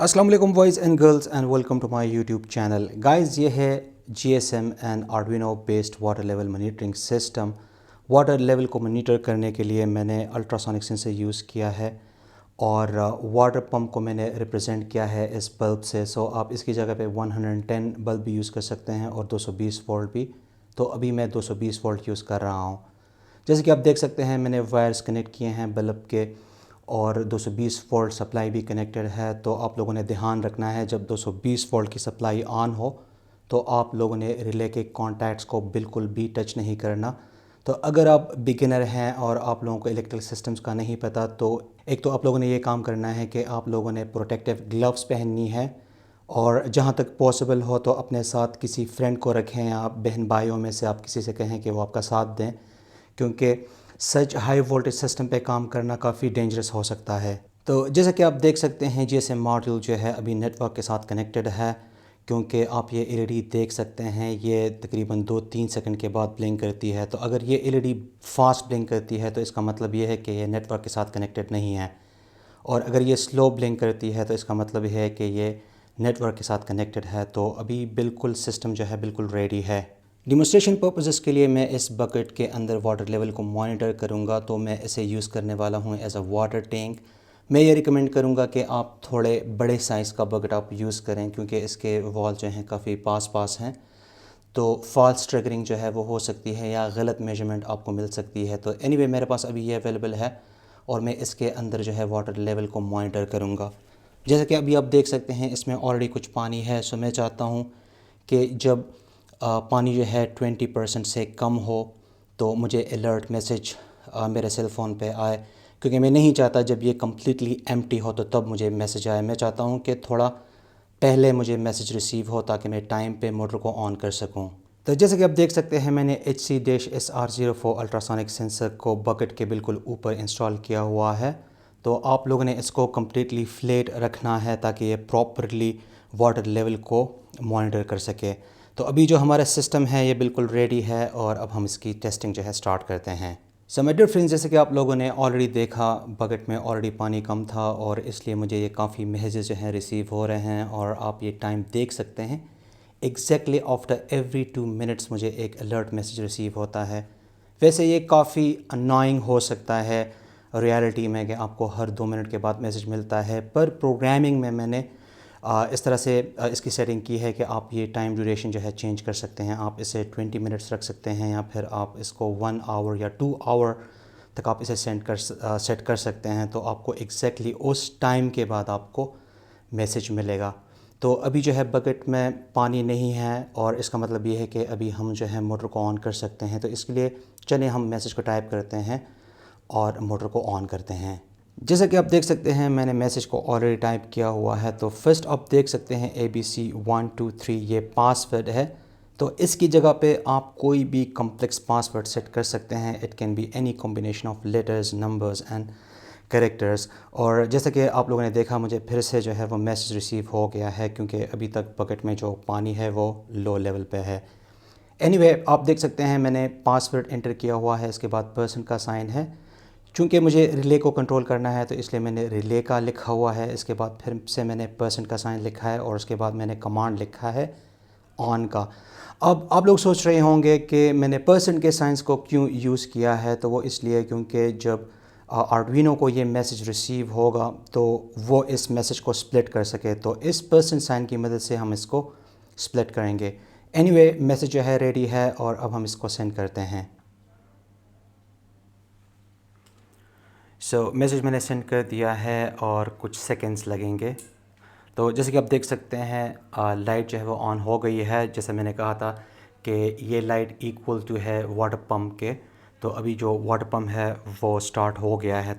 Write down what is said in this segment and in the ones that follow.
अस्सलाम वालेकुम boys and girls and welcome to my YouTube channel. Guys, ये है GSM and Arduino based water level monitoring system. Water level को monitor करने के लिए मैंने अल्ट्रासोनिक सेंसर यूज़ किया है और वाटर पंप को मैंने रिप्रेजेंट किया है इस बल्ब से। सो आप इसकी जगह पे 110 बल्ब भी यूज़ कर सकते हैं और 220 वोल्ट भी। तो अभी मैं 220 वोल्ट यूज़ कर रहा हूँ। जैसे कि आप देख सकते हैं मैंने वायर्स कनेक्ट किए हैं बल्ब के और 220 वोल्ट सप्लाई भी कनेक्टेड है। तो आप लोगों ने ध्यान रखना है, जब 220 वोल्ट की सप्लाई ऑन हो तो आप लोगों ने रिले के कॉन्टैक्ट्स को बिल्कुल भी टच नहीं करना। तो अगर आप बिगिनर हैं और आप लोगों को इलेक्ट्रिकल सिस्टम्स का नहीं पता, तो एक तो आप लोगों ने ये काम करना है कि आप लोगों ने प्रोटेक्टिव ग्लव्स पहननी है और जहाँ तक पॉसिबल हो तो अपने साथ किसी फ्रेंड को रखें या बहन भाइयों में से आप किसी से कहें कि वो आपका साथ दें, क्योंकि सच हाई वोल्टेज सिस्टम पे काम करना काफ़ी डेंजरस हो सकता है। तो जैसा कि आप देख सकते हैं जीएसएम मॉड्यूल जो है अभी नेटवर्क के साथ कनेक्टेड है, क्योंकि आप ये एलईडी देख सकते हैं ये तकरीबन 2-3 सेकंड के बाद ब्लिंक करती है। तो अगर ये एलईडी फास्ट ब्लिंक करती है तो इसका मतलब ये है कि ये नेटवर्क के साथ कनेक्टेड नहीं है, और अगर ये स्लो ब्लिंक करती है तो इसका मतलब ये है कि ये नेटवर्क के साथ कनेक्टेड है। तो अभी बिल्कुल सिस्टम जो है बिल्कुल रेडी है। डिमोन्स्ट्रेशन पर्पसेस के लिए मैं इस बकेट के अंदर वाटर लेवल को मॉनिटर करूंगा, तो मैं इसे यूज़ करने वाला हूं एज अ वाटर टैंक। मैं ये रिकमेंड करूंगा कि आप थोड़े बड़े साइज़ का बकेट आप यूज़ करें, क्योंकि इसके वॉल जो हैं काफ़ी पास हैं। तो फॉल्स ट्रिगरिंग जो है वो हो सकती है या गलत मेजरमेंट आपको मिल सकती है। तो एनीवे मेरे पास अभी ये अवेलेबल है और मैं इसके अंदर जो है वाटर लेवल को मॉनिटर करूँगा। जैसा कि अभी आप देख सकते हैं इसमें ऑलरेडी कुछ पानी है। सो मैं चाहता हूँ कि जब पानी जो है 20% से कम हो तो मुझे अलर्ट मैसेज मेरे सेल फ़ोन पे आए, क्योंकि मैं नहीं चाहता जब ये कम्प्लीटली एम्प्टी हो तो तब मुझे मैसेज आए। मैं चाहता हूँ कि थोड़ा पहले मुझे मैसेज रिसीव हो ताकि मैं टाइम पे मोटर को ऑन कर सकूँ। तो जैसे कि आप देख सकते हैं मैंने HC-SR04 अल्ट्रासोनिक सेंसर को बकेट के बिल्कुल ऊपर इंस्टॉल किया हुआ है। तो आप लोगों ने इसको कम्प्लीटली फ्लैट रखना है ताकि ये प्रॉपरली वाटर लेवल को मॉनिटर कर सके। तो अभी जो हमारा सिस्टम है ये बिल्कुल रेडी है और अब हम इसकी टेस्टिंग जो है स्टार्ट करते हैं। सो माय डियर फ्रेंड्स, जैसे कि आप लोगों ने ऑलरेडी देखा बकेट में ऑलरेडी पानी कम था और इसलिए मुझे ये काफ़ी मैसेज जो हैं रिसीव हो रहे हैं और आप ये टाइम देख सकते हैं। एग्जैक्टली आफ्टर एवरी 2 मिनट्स मुझे एक अलर्ट मैसेज रिसीव होता है। वैसे ये काफ़ी अननोइंग हो सकता है रियलिटी में कि आपको हर 2 मिनट के बाद मैसेज मिलता है, पर प्रोग्रामिंग में मैंने इस तरह से इसकी सेटिंग की है कि आप ये टाइम ड्यूरेशन जो है चेंज कर सकते हैं। आप इसे 20 मिनट्स रख सकते हैं या फिर आप इसको 1 आवर या 2 आवर तक आप इसे सेट कर सकते हैं। तो आपको एग्जैक्टली उस टाइम के बाद आपको मैसेज मिलेगा। तो अभी जो है बकेट में पानी नहीं है और इसका मतलब ये है कि अभी हम जो है मोटर को ऑन कर सकते हैं। तो इसके लिए चलिए हम मैसेज को टाइप करते हैं और मोटर को ऑन करते हैं। जैसा कि आप देख सकते हैं मैंने मैसेज को ऑलरेडी टाइप किया हुआ है। तो फर्स्ट आप देख सकते हैं ABC123 ये पासवर्ड है। तो इसकी जगह पे आप कोई भी कॉम्प्लेक्स पासवर्ड सेट कर सकते हैं। It can be any combination of letters, numbers and characters. और जैसा कि आप लोगों ने देखा मुझे फिर से जो है वो मैसेज रिसीव हो गया है, क्योंकि अभी तक बकेट में जो पानी है वो लो लेवल पे है। एनीवे आप देख सकते हैं मैंने पासवर्ड एंटर किया हुआ है, इसके बाद पर्सन का साइन है। चूँकि मुझे रिले को कंट्रोल करना है तो इसलिए मैंने रिले का लिखा हुआ है। इसके बाद फिर से मैंने पर्सन का साइन लिखा है और उसके बाद मैंने कमांड लिखा है ऑन का। अब आप लोग सोच रहे होंगे कि मैंने पर्सन के साइंस को क्यों यूज़ किया है। तो वो इसलिए क्योंकि जब आर्डुइनो को ये मैसेज रिसीव होगा तो वो इस मैसेज को स्प्लिट कर सके। तो इस पर्सन साइन की मदद से हम इसको स्प्लिट करेंगे। एनीवे मैसेज जो है रेडी है और अब हम इसको सेंड करते हैं। मैसेज मैंने सेंड कर दिया है और कुछ सेकंड्स लगेंगे। तो जैसे कि आप देख सकते हैं लाइट जो है वो ऑन हो गई है। जैसे मैंने कहा था कि ये लाइट इक्वल टू है वाटर पंप के। तो अभी जो वाटर पंप है वो स्टार्ट हो गया है।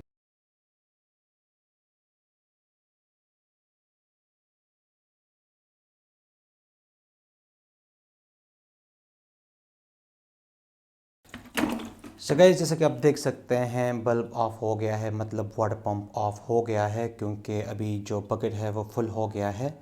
गाइस, जैसे कि आप देख सकते हैं बल्ब ऑफ हो गया है, मतलब वाटर पंप ऑफ हो गया है, क्योंकि अभी जो बकेट है वो फुल हो गया है।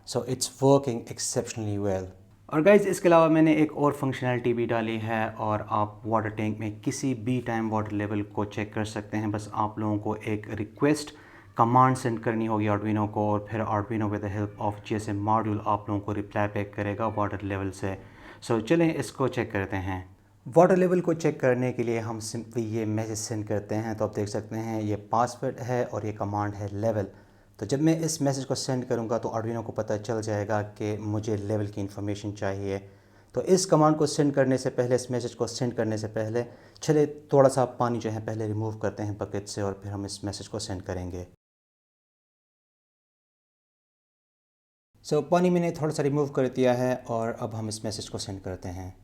So it's working exceptionally well. और गाइस इसके अलावा मैंने एक और फंक्शनैलिटी भी डाली है और आप वाटर टैंक में किसी भी टाइम वाटर लेवल को चेक कर सकते हैं। बस आप लोगों को एक रिक्वेस्ट कमांड सेंड करनी होगी आर्डुइनो को, और फिर Arduino with the help of GSM module आप लोगों को रिप्लाई बैक करेगा वाटर लेवल से। सो चलें इसको चेक करते हैं। वाटर लेवल को चेक करने के लिए हम सिंपली ये मैसेज सेंड करते हैं। तो आप देख सकते हैं ये पासवर्ड है और ये कमांड है लेवल। तो जब मैं इस मैसेज को सेंड करूँगा तो आर्डुइनो को पता चल जाएगा कि मुझे लेवल की इन्फॉर्मेशन चाहिए। तो इस कमांड को सेंड करने से पहले, इस मैसेज को सेंड करने से पहले, चले थोड़ा सा पानी जो है पहले रिमूव करते हैं बकेट से, और फिर हम इस मैसेज को सेंड करेंगे। पानी मैंने थोड़ा सा रिमूव कर दिया है और अब हम इस मैसेज को सेंड करते हैं।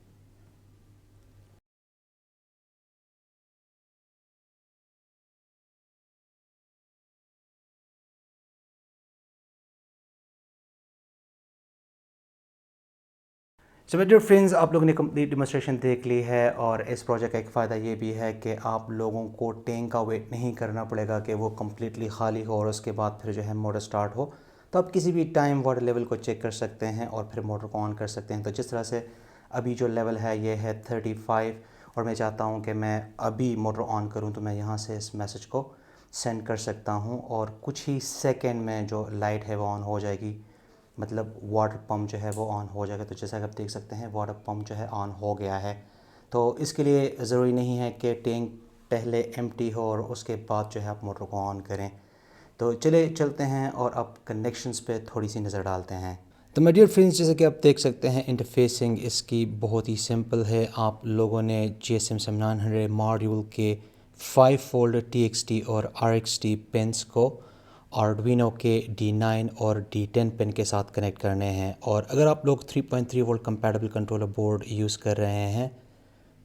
सो डियर फ्रेंड्स, आप लोगों ने कंप्लीट डेमोस्ट्रेशन देख ली है, और इस प्रोजेक्ट का एक फ़ायदा ये भी है कि आप लोगों को टैंक का वेट नहीं करना पड़ेगा कि वो कम्प्लीटली खाली हो और उसके बाद फिर जो है मोटर स्टार्ट हो। तो आप किसी भी टाइम वाटर लेवल को चेक कर सकते हैं और फिर मोटर को ऑन कर सकते हैं। तो जिस तरह से अभी जो लेवल है ये है 35, और मैं चाहता हूँ कि मैं अभी मोटर ऑन करूँ, तो मैं यहाँ से इस मैसेज को सेंड कर सकता हूँ और कुछ ही सेकेंड में जो लाइट है वो ऑन हो जाएगी, मतलब वाटर पम्प जो है वो ऑन हो जाएगा। तो जैसा कि आप देख सकते हैं वाटर पम्प जो है ऑन हो गया है। तो इसके लिए ज़रूरी नहीं है कि टैंक पहले एम्प्टी हो और उसके बाद जो है आप मोटर को ऑन करें। तो चले चलते हैं और अब कनेक्शंस पे थोड़ी सी नज़र डालते हैं। तो माय डियर फ्रेंड्स, जैसे कि आप देख सकते हैं इंटरफेसिंग इसकी बहुत ही सिंपल है। आप लोगों ने GSM 7900 मॉड्यूल के 5 वोल्ट TXT और RXT पिन्स को आर्डुइनो के D9 और D10 पिन के साथ कनेक्ट करने हैं। और अगर आप लोग 3.3 volt compatible controller board use कर रहे हैं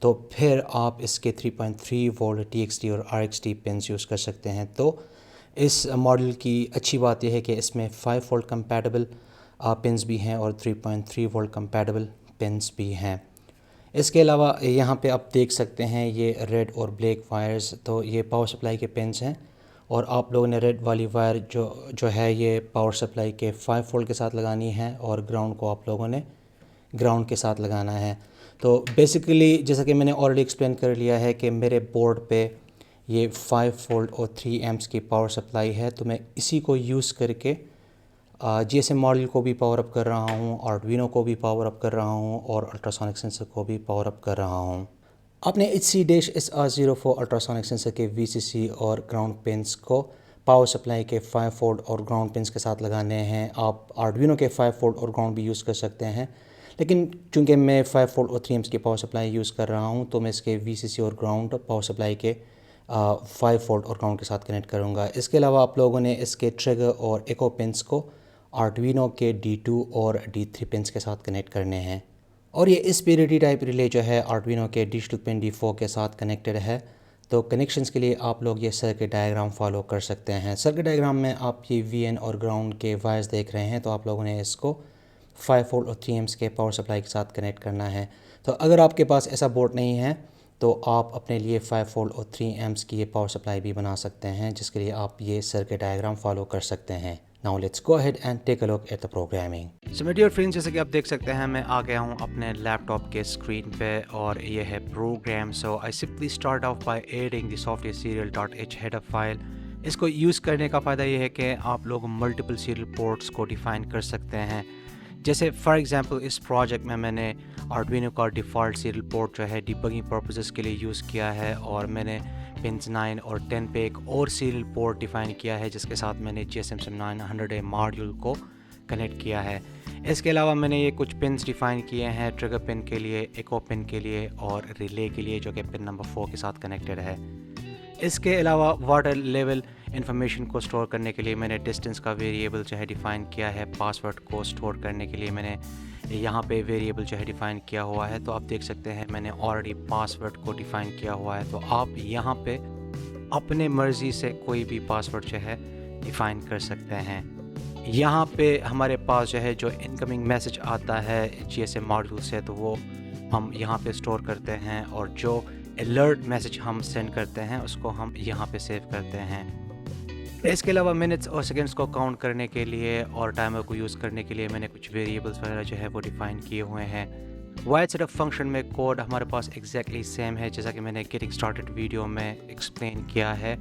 तो फिर आप इसके 3.3 वोल्ट TXT और RXT पिन्स यूज़ कर सकते हैं। तो इस मॉडल की अच्छी बात यह है कि इसमें 5 वोल्ट कंपैटिबल पिन्स भी हैं और 3.3 वोल्ट कंपैटिबल पिन्स भी हैं। इसके अलावा यहाँ पे आप देख सकते हैं ये रेड और ब्लैक वायर्स, तो ये पावर सप्लाई के पिन्स हैं। और आप लोगों ने रेड वाली वायर जो है ये पावर सप्लाई के 5 वोल्ट के साथ लगानी है, और ग्राउंड को आप लोगों ने ग्राउंड के साथ लगाना है। तो बेसिकली जैसा कि मैंने ऑलरेडी एक्सप्लेन कर लिया है कि मेरे बोर्ड पे ये 5 वोल्ट और 3 एम्प्स की पावर सप्लाई है, तो मैं इसी को यूज़ करके GSM मॉडल को भी पावर अप कर रहा हूँ, आर्डुइनो को भी पावर अप कर रहा हूँ, और अल्ट्रासोनिक सेंसर को भी पावर अप कर रहा हूँ। आपने HC-SR04 अल्ट्रासोनिक सेंसर के VCC और ग्राउंड पिन्स को पावर सप्लाई के 5 वोल्ट और ग्राउंड पिन्स के साथ लगाने हैं। आप आर्डुइनो के 5 वोल्ट और ग्राउंड भी यूज़ कर सकते हैं, लेकिन चूंकि मैं 5 वोल्ट और 3 एम्प्स की पावर सप्लाई यूज़ कर रहा हूँ तो मैं इसके VCC और ग्राउंड पावर सप्लाई के 5 वोल्ट और ग्राउंड के साथ कनेक्ट करूँगा। इसके अलावा आप लोगों ने इसके ट्रिगर और एको पिन्स को आर्डुइनो के D2 और D3 पिन्स के साथ कनेक्ट करने हैं। और ये इस PDT टाइप रिले जो है आर्डुइनो के डिजिटल पिन D4 के साथ कनेक्टेड है। तो कनेक्शंस के लिए आप लोग ये सर्किट डायग्राम फॉलो कर सकते हैं। सर्किट डायग्राम में आप ये VN और ग्राउंड के वायर्स देख रहे हैं, तो आप लोगों ने इसको 5 वोल्ट और 3 एम्प्स के पावर सप्लाई के साथ कनेक्ट करना है। तो अगर आपके पास ऐसा बोर्ड नहीं है तो आप अपने लिए 5 वोल्ट और 3 एम्प्स की ये पावर सप्लाई भी बना सकते हैं, जिसके लिए आप ये सर्किट डायग्राम फॉलो कर सकते हैं। Now let's go ahead and take a look at the programming. So my dear friends, जैसे कि आप देख सकते हैं मैं आ गया हूँ अपने लैपटॉप के स्क्रीन पे और ये है programme. So I simply start off by adding the software serial.h header file. इसको यूज़ करने का फ़ायदा ये है कि आप लोग मल्टीपल सीरियल पोर्ट्स को डिफ़ाइन कर सकते हैं। जैसे फॉर एग्जांपल इस प्रोजेक्ट में मैंने आर्डुइनो का डिफ़ॉल्ट सीरियल पोर्ट जो है डिबगिंग पर्पसेस के लिए यूज़ किया है, और मैंने पिन्स 9 और 10 पे एक और सीरियल पोर्ट डिफ़ाइन किया है जिसके साथ मैंने GSM 7900 मॉड्यूल को कनेक्ट किया है। इसके अलावा मैंने ये कुछ पिन्स डिफ़ाइन किए हैं ट्रिगर पिन के लिए, एको पिन के लिए और रिले के लिए, जो कि पिन नंबर 4 के साथ कनेक्टेड है। इसके अलावा वाटर लेवल इन्फॉर्मेशन को स्टोर करने के लिए मैंने डिस्टेंस का वेरिएबल जो है डिफ़ाइन किया है। पासवर्ड को स्टोर करने के लिए मैंने यहाँ पे वेरिएबल जो है डिफ़ाइन किया हुआ है। तो आप देख सकते हैं मैंने ऑलरेडी पासवर्ड को डिफ़ाइन किया हुआ है। तो आप यहाँ पे अपने मर्ज़ी से कोई भी पासवर्ड जो है डिफ़ाइन कर सकते हैं। यहाँ पे हमारे पास जो है जो इनकमिंग मैसेज आता है GSM मॉड्यूल से, तो वो हम यहाँ पे स्टोर करते हैं, और जो अलर्ट मैसेज हम सेंड करते हैं उसको हम यहाँ पे सेव करते हैं। इसके अलावा मिनट्स और सेकंड्स को काउंट करने के लिए और टाइमर को यूज़ करने के लिए मैंने कुछ वेरिएबल्स वगैरह जो है वो डिफ़ाइन किए हुए हैं। वाइड सेटअप फंक्शन में कोड हमारे पास एग्जैक्टली सेम है जैसा कि मैंने गेटिंग स्टार्टेड वीडियो में एक्सप्लेन किया है।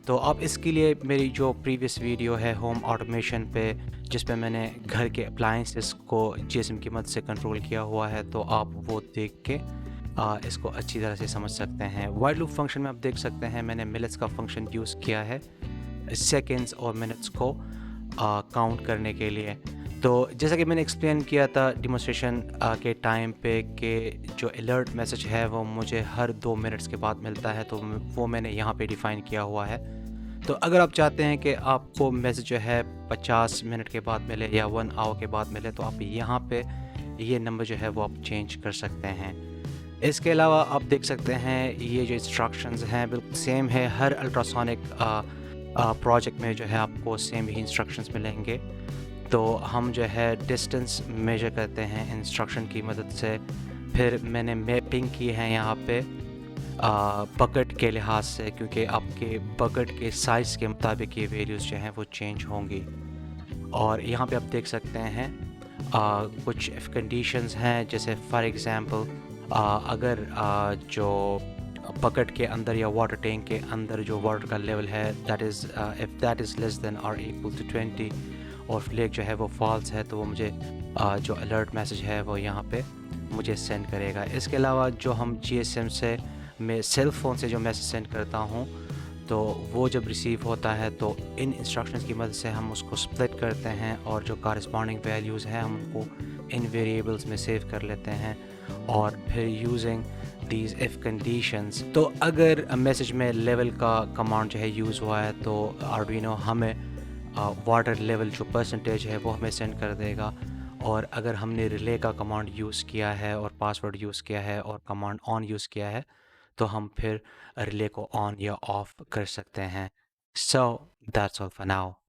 तो अब इसके लिए मेरी जो प्रीवियस वीडियो है होम ऑटोमेशन पे, जिस पे मैंने घर के अप्लायंसेस को जीएसएम की मदद से कंट्रोल किया हुआ है, तो आप वो देख के इसको अच्छी तरह से समझ सकते हैं। वाइल लूप फंक्शन में आप देख सकते हैं मैंने मिनट्स का फंक्शन यूज़ किया है सेकेंड्स और मिनट्स को काउंट करने के लिए। तो जैसा कि मैंने एक्सप्लेन किया था डिमॉन्स्ट्रेशन के टाइम पे कि जो अलर्ट मैसेज है वो मुझे हर 2 मिनट्स के बाद मिलता है, तो वो मैंने यहाँ पे डिफ़ाइन किया हुआ है। तो अगर आप चाहते हैं कि आपको मैसेज जो है 50 मिनट के बाद मिले या 1 आवर के बाद मिले, तो आप यहाँ पे ये नंबर जो है वो आप चेंज कर सकते हैं। इसके अलावा आप देख सकते हैं ये जो इंस्ट्रक्शंस हैं बिल्कुल सेम है, हर अल्ट्रासोनिक प्रोजेक्ट में जो है आपको सेम ही इंस्ट्रक्शंस मिलेंगे। तो हम जो है डिस्टेंस मेजर करते हैं इंस्ट्रक्शन की मदद से। फिर मैंने मैपिंग की है यहाँ पे बकेट के लिहाज से, क्योंकि आपके बकेट के साइज़ के मुताबिक ये वैल्यूज़ जो हैं वो चेंज होंगी। और यहाँ पे आप देख सकते हैं कुछ इफ़ कंडीशंस हैं, जैसे फॉर एग्ज़ाम्पल अगर जो बकेट के अंदर या वाटर टैंक के अंदर जो वाटर का लेवल है that is if that is less than और इक्वल टू 20 और फ्लैग जो है वो फॉल्स है, तो वो मुझे जो अलर्ट मैसेज है वो यहाँ पे मुझे सेंड करेगा। इसके अलावा जो हम जीएसएम से मैं सेल फ़ोन से जो मैसेज सेंड करता हूँ, तो वो जब रिसीव होता है तो इन इंस्ट्रक्शंस की मदद से हम उसको स्प्लिट करते हैं और जो कॉरस्पॉन्डिंग वैल्यूज़ हैं हम उनको इन वेरिएबल्स में सेव कर लेते हैं। और फिर यूजिंग दीज इफ़ कंडीशंस, तो अगर मैसेज में लेवल का कमांड जो है यूज़ हुआ है, तो आर्डुइनो हमें वाटर लेवल जो परसेंटेज है वो हमें सेंड कर देगा। और अगर हमने रिले का कमांड यूज़ किया है और पासवर्ड यूज़ किया है और कमांड ऑन यूज़ किया है, तो हम फिर रिले को ऑन या ऑफ कर सकते हैं। So that's all for now.